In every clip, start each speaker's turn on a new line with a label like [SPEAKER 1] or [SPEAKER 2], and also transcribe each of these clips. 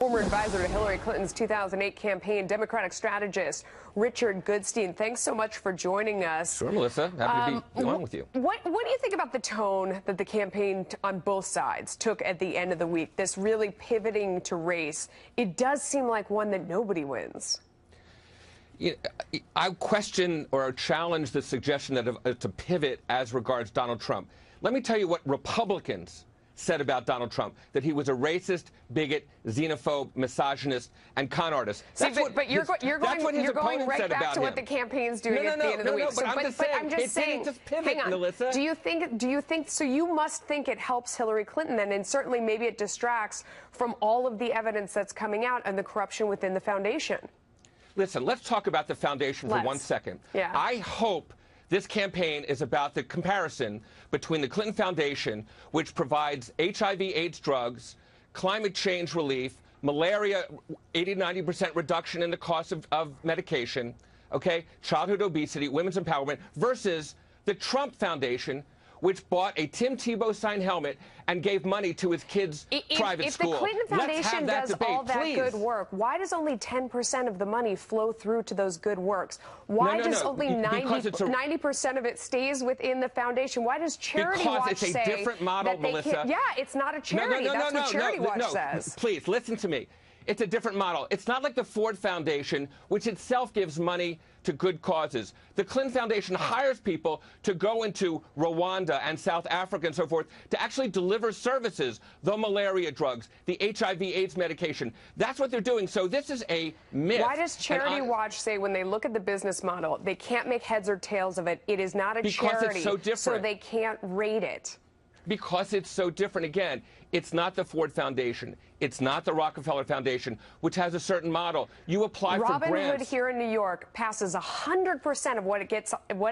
[SPEAKER 1] Former advisor to Hillary Clinton's 2008 campaign, Democratic strategist Richard Goodstein. Thanks so much for joining us.
[SPEAKER 2] Sure, Melissa. Happy to be on with you.
[SPEAKER 1] What do you think about the tone that the campaign on both sides took at the end of the week, this really pivoting to race? It does seem like one that nobody wins.
[SPEAKER 2] I question or challenge the suggestion that to pivot as regards Donald Trump. Let me tell you what Republicans said about Donald Trump, that he was a racist, bigot, xenophobe, misogynist, and con artist.
[SPEAKER 1] But you're going right back to what the campaign's doing at the end of the week.
[SPEAKER 2] But I'm just saying, just pivot, hang on. Melissa.
[SPEAKER 1] Do you think, so you must think it helps Hillary Clinton then, and certainly maybe it distracts from all of the evidence that's coming out and the corruption within the foundation?
[SPEAKER 2] Listen, let's talk about the foundation for 1 second.
[SPEAKER 1] Yeah.
[SPEAKER 2] I hope this campaign is about the comparison between the Clinton Foundation, which provides HIV/AIDS drugs, climate change relief, malaria, 80–90% reduction in the cost of medication, okay, childhood obesity, women's empowerment, versus the Trump Foundation, which bought a Tim Tebow signed helmet and gave money to his kids' private school.
[SPEAKER 1] If the Clinton Foundation does all that good work, why does only 10% of the money flow through to those good works? Why does only 90% of it stays within the foundation? Why does Charity Watch say
[SPEAKER 2] it's a different model, Melissa?
[SPEAKER 1] Yeah, it's not a charity. That's what Charity Watch says.
[SPEAKER 2] Please, listen to me. It's a different model. It's not like the Ford Foundation, which itself gives money to good causes. The Clinton Foundation hires people to go into Rwanda and South Africa and so forth to actually deliver services, the malaria drugs, the HIV/AIDS medication. That's what they're doing. So this is a myth.
[SPEAKER 1] Why does Charity Watch say when they look at the business model, they can't make heads or tails of it? It is not a charity,
[SPEAKER 2] because it's so different.
[SPEAKER 1] So they can't rate it.
[SPEAKER 2] Because it's so different. Again, it's not the Ford Foundation. It's not the Rockefeller Foundation, which has a certain model. You apply for grants.
[SPEAKER 1] Robin Hood here in New York passes 100% of what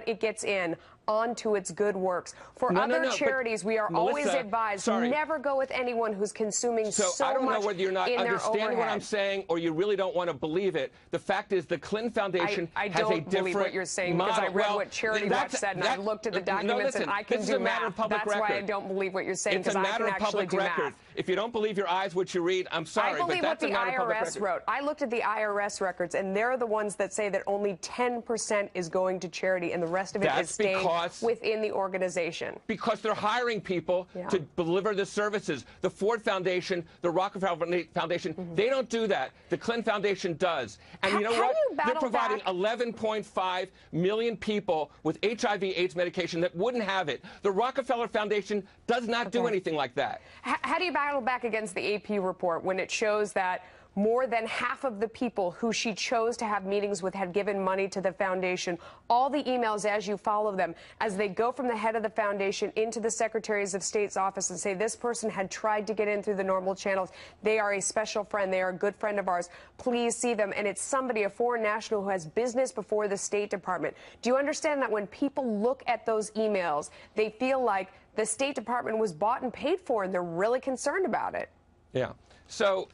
[SPEAKER 1] it gets in onto its good works. For other charities, we are always advised never go with anyone who's consuming so much in their overhead.
[SPEAKER 2] I don't know whether you're not understanding what I'm saying or you really don't want to believe it. The fact is the Clinton Foundation has a different model.
[SPEAKER 1] I don't believe what you're saying because I read what Charity Watch said and I looked at the documents and I can do math. That's why I don't believe what you're saying, because I can actually do math.
[SPEAKER 2] If you don't believe your eyes what you read, I'm sorry, but that's a matter of public record. I believe what the IRS wrote.
[SPEAKER 1] I looked at the IRS records, and they're the ones that say that only 10% is going to charity, and the rest of it is staying within the organization.
[SPEAKER 2] Because they're hiring people to deliver the services. The Ford Foundation, the Rockefeller Foundation, they don't do that. The Clinton Foundation does. And you know what? They're providing 11.5 million people with HIV/AIDS medication that wouldn't have it. The Rockefeller Foundation does not do anything like that.
[SPEAKER 1] How do you battle back against the AP report when it shows that more than half of the people who she chose to have meetings with had given money to the foundation? All the emails, as you follow them, as they go from the head of the foundation into the Secretaries of State's office and say this person had tried to get in through the normal channels. They are a special friend. They are a good friend of ours. Please see them. And it's somebody, a foreign national, who has business before the State Department. Do you understand that when people look at those emails, they feel like the State Department was bought and paid for, and they're really concerned about it?
[SPEAKER 2] Yeah. So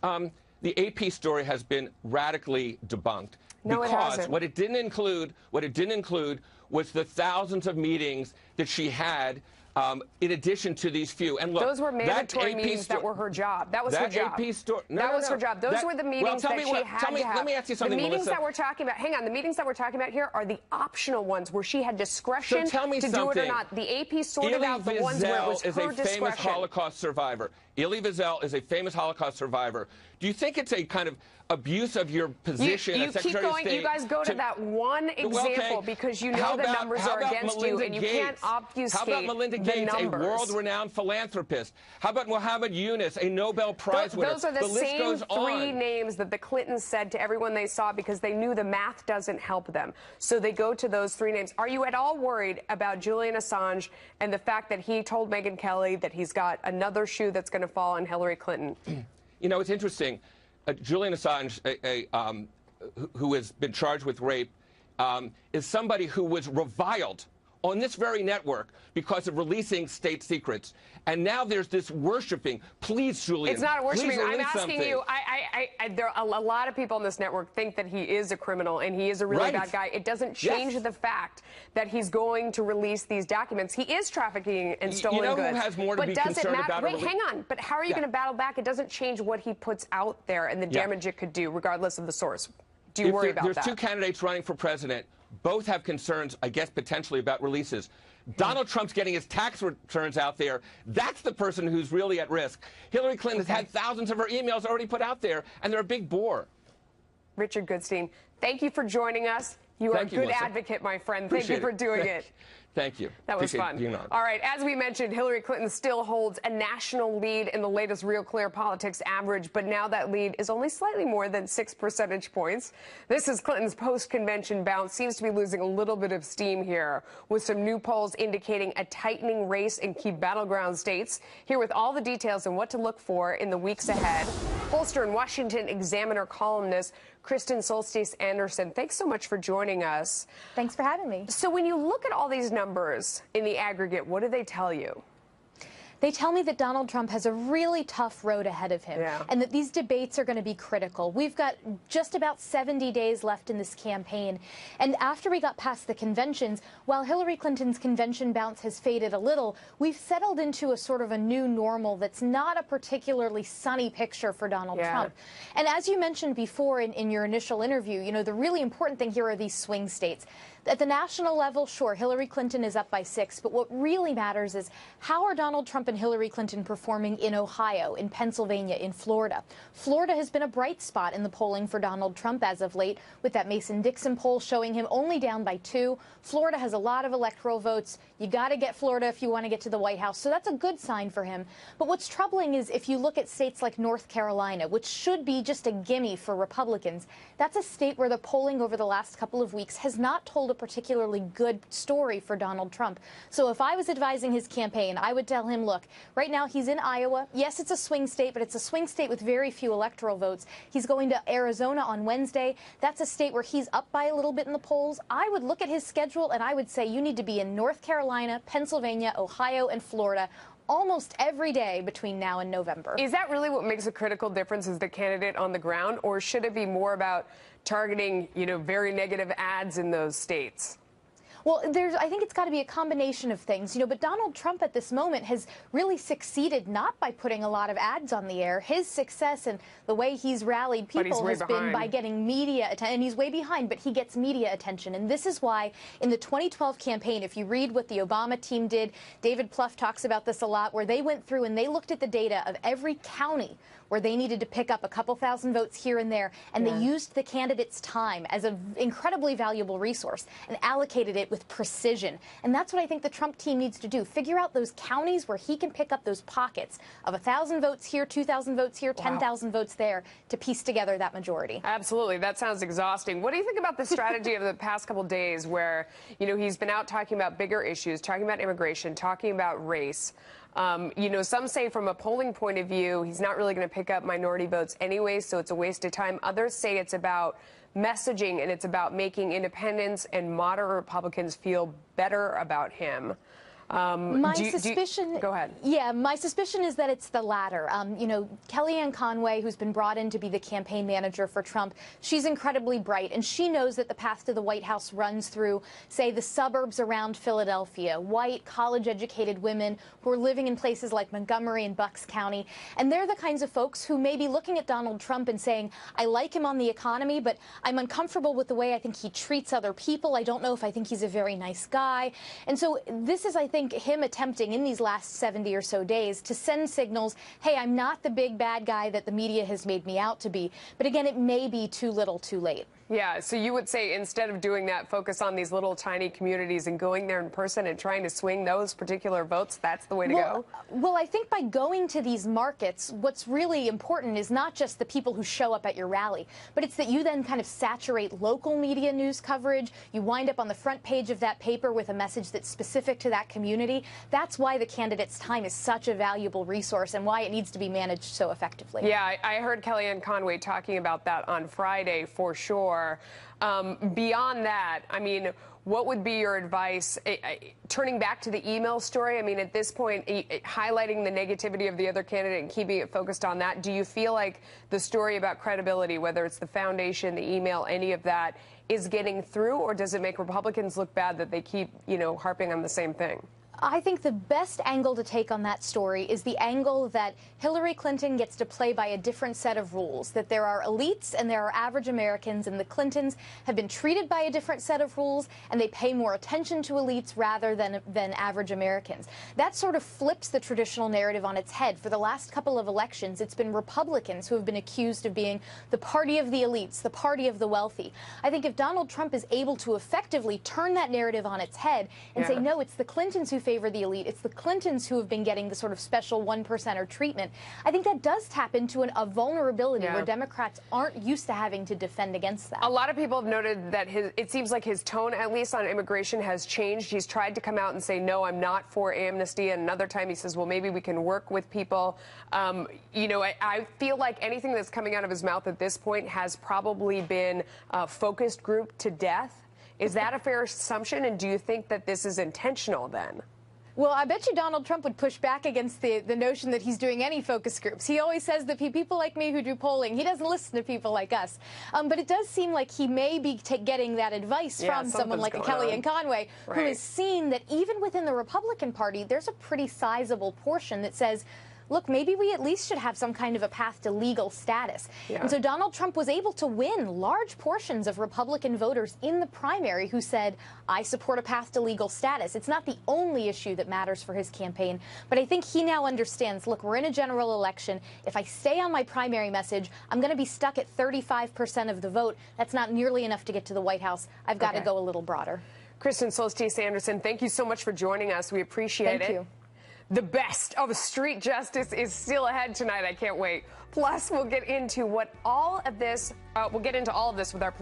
[SPEAKER 2] the AP story has been radically debunked.
[SPEAKER 1] No,
[SPEAKER 2] because
[SPEAKER 1] it hasn't.
[SPEAKER 2] what it didn't include was the thousands of meetings that she had in addition to these few. And look,
[SPEAKER 1] those were mandatory meetings that were her job. That was her job. That was her job. Those were the meetings that she had to have.
[SPEAKER 2] Let me ask you something,
[SPEAKER 1] The meetings
[SPEAKER 2] Melissa.
[SPEAKER 1] that we're talking about, hang on, the meetings that we're talking about here are the optional ones where she had discretion
[SPEAKER 2] to do
[SPEAKER 1] it or not. The AP sorted out the ones where it was her discretion.
[SPEAKER 2] Elie Wiesel is a famous Holocaust survivor. Elie Wiesel is a famous Holocaust survivor. Do you think it's a kind of abuse of your position as Secretary of State?
[SPEAKER 1] You guys go to that one example because you know the numbers are against you and you can't obfuscate
[SPEAKER 2] How about Melinda Gates, a world-renowned philanthropist? How about Muhammad Yunus, a Nobel Prize winner?
[SPEAKER 1] Those are the same three names that the Clintons said to everyone they saw because they knew the math doesn't help them. So they go to those three names. Are you at all worried about Julian Assange and the fact that he told Megyn Kelly that he's got another shoe that's going to fall on Hillary Clinton?
[SPEAKER 2] You know, it's interesting. Julian Assange, who has been charged with rape, is somebody who was reviled on this very network because of releasing state secrets. And now there's this worshiping. Please, Julian.
[SPEAKER 1] It's not a worshiping.
[SPEAKER 2] Please
[SPEAKER 1] I'm asking
[SPEAKER 2] something.
[SPEAKER 1] you. There are a lot of people on this network think that he is a criminal and he is a really bad guy. It doesn't change the fact that he's going to release these documents. He is trafficking and stolen goods.
[SPEAKER 2] You know who has more to be concerned about?
[SPEAKER 1] Wait, hang on. But how are you going to battle back? It doesn't change what he puts out there and the damage it could do, regardless of the source. Do you worry about that?
[SPEAKER 2] There's two candidates running for president. Both have concerns, I guess, potentially about releases. Donald Trump's getting his tax returns out there. That's the person who's really at risk. Hillary Clinton has had thousands of her emails already put out there, and they're a big bore.
[SPEAKER 1] Richard Goodstein, thank you for joining us. You are a good advocate, my friend. Thank you for doing it.
[SPEAKER 2] Thank you.
[SPEAKER 1] That was fun. All right, as we mentioned, Hillary Clinton still holds a national lead in the latest Real Clear Politics average, but now that lead is only slightly more than 6 percentage points. This is Clinton's post-convention bounce. Seems to be losing a little bit of steam here, with some new polls indicating a tightening race in key battleground states. Here with all the details and what to look for in the weeks ahead, pollster and Washington Examiner columnist Kristen Solstice Anderson. Thanks so much for joining us.
[SPEAKER 3] Thanks for having me.
[SPEAKER 1] So when you look at all these numbers in the aggregate, what do they tell you?
[SPEAKER 3] They tell me that Donald Trump has a really tough road ahead of him and that these debates are going to be critical. We've got just about 70 days left in this campaign. And after we got past the conventions, while Hillary Clinton's convention bounce has faded a little, we've settled into a sort of a new normal that's not a particularly sunny picture for Donald Trump. And as you mentioned before in your initial interview, you know, the really important thing here are these swing states. At the national level, sure, Hillary Clinton is up by 6, but what really matters is how are Donald Trump and Hillary Clinton performing in Ohio, in Pennsylvania, in Florida. Florida has been a bright spot in the polling for Donald Trump as of late, with that Mason-Dixon poll showing him only down by 2. Florida has a lot of electoral votes. You got to get Florida if you want to get to the White House, so that's a good sign for him. But what's troubling is if you look at states like North Carolina, which should be just a gimme for Republicans, that's a state where the polling over the last couple of weeks has not told a particularly good story for Donald Trump. So if I was advising his campaign, I would tell him, look, right now he's in Iowa. Yes, it's a swing state, but it's a swing state with very few electoral votes. He's going to Arizona on Wednesday. That's a state where he's up by a little bit in the polls. I would look at his schedule and I would say you need to be in North Carolina, Pennsylvania, Ohio, and Florida almost every day between now and November.
[SPEAKER 1] Is that really what makes a critical difference as the candidate on the ground, or should it be more about targeting, you know, very negative ads in those states?
[SPEAKER 3] Well, I think it's got to be a combination of things, you know, but Donald Trump at this moment has really succeeded not by putting a lot of ads on the air. His success and the way he's rallied people has been by getting media attention. And he's way behind, but he gets media attention. And this is why in the 2012 campaign, if you read what the Obama team did, David Plouffe talks about this a lot, where they went through and they looked at the data of every county where they needed to pick up a couple thousand votes here and there, and they used the candidate's time as an incredibly valuable resource and allocated it with precision. And that's what I think the Trump team needs to do. Figure out those counties where he can pick up those pockets of 1,000 votes here, 2,000 votes here, 10,000 votes there to piece together that majority.
[SPEAKER 1] Absolutely. That sounds exhausting. What do you think about the strategy of the past couple days where, you know, he's been out talking about bigger issues, talking about immigration, talking about race? You know, some say from a polling point of view, he's not really going to pick up minority votes anyway, so it's a waste of time. Others say it's about messaging and it's about making independents and moderate Republicans feel better about him.
[SPEAKER 3] My suspicion.
[SPEAKER 1] Go ahead.
[SPEAKER 3] Yeah, my suspicion is that it's the latter. You know, Kellyanne Conway, who's been brought in to be the campaign manager for Trump, she's incredibly bright, and she knows that the path to the White House runs through, say, the suburbs around Philadelphia, white, college-educated women who are living in places like Montgomery and Bucks County. And they're the kinds of folks who may be looking at Donald Trump and saying, I like him on the economy, but I'm uncomfortable with the way I think he treats other people. I don't know if I think he's a very nice guy. And so this is, I think, him attempting in these last 70 or so days to send signals, hey, I'm not the big bad guy that the media has made me out to be. But again, it may be too little too late.
[SPEAKER 1] Yeah, so you would say instead of doing that, focus on these little tiny communities and going there in person and trying to swing those particular votes. That's the way to go?
[SPEAKER 3] Well, I think by going to these markets, what's really important is not just the people who show up at your rally, but it's that you then kind of saturate local media news coverage. You wind up on the front page of that paper with a message that's specific to that community. That's why the candidate's time is such a valuable resource and why it needs to be managed so effectively.
[SPEAKER 1] Yeah, I heard Kellyanne Conway talking about that on Friday for sure. Beyond that, I mean, what would be your advice? Turning back to the email story, I mean, at this point, highlighting the negativity of the other candidate and keeping it focused on that, do you feel like the story about credibility, whether it's the foundation, the email, any of that, is getting through, or does it make Republicans look bad that they keep, harping on the same thing?
[SPEAKER 3] I think the best angle to take on that story is the angle that Hillary Clinton gets to play by a different set of rules, that there are elites and there are average Americans, and the Clintons have been treated by a different set of rules, and they pay more attention to elites rather than average Americans. That sort of flips the traditional narrative on its head. For the last couple of elections, it's been Republicans who have been accused of being the party of the elites, the party of the wealthy. I think if Donald Trump is able to effectively turn that narrative on its head and say, no, it's the Clintons who favor the elite, it's the Clintons who have been getting the sort of special 1%er treatment, I think that does tap into a vulnerability where Democrats aren't used to having to defend against that.
[SPEAKER 1] A lot of people have noted that it seems like his tone, at least on immigration, has changed. He's tried to come out and say, no, I'm not for amnesty, and another time he says, well, maybe we can work with people. I feel like anything that's coming out of his mouth at this point has probably been focus group to death. Is that a fair assumption, and do you think that this is intentional then?
[SPEAKER 3] Well, I bet you Donald Trump would push back against the notion that he's doing any focus groups. He always says that people like me who do polling, he doesn't listen to people like us. But it does seem like he may be getting that advice from someone like a Kellyanne Conway, who has seen that even within the Republican Party, there's a pretty sizable portion that says, look, maybe we at least should have some kind of a path to legal status. And so Donald Trump was able to win large portions of Republican voters in the primary who said, I support a path to legal status. It's not the only issue that matters for his campaign, but I think he now understands, look, we're in a general election. If I stay on my primary message, I'm going to be stuck at 35% of the vote. That's not nearly enough to get to the White House. I've got to go a little broader.
[SPEAKER 1] Kristen Soltis Anderson, thank you so much for joining us. We appreciate it.
[SPEAKER 3] Thank you.
[SPEAKER 1] The best of street justice is still ahead tonight. I can't wait. Plus, we'll get into all of this with our political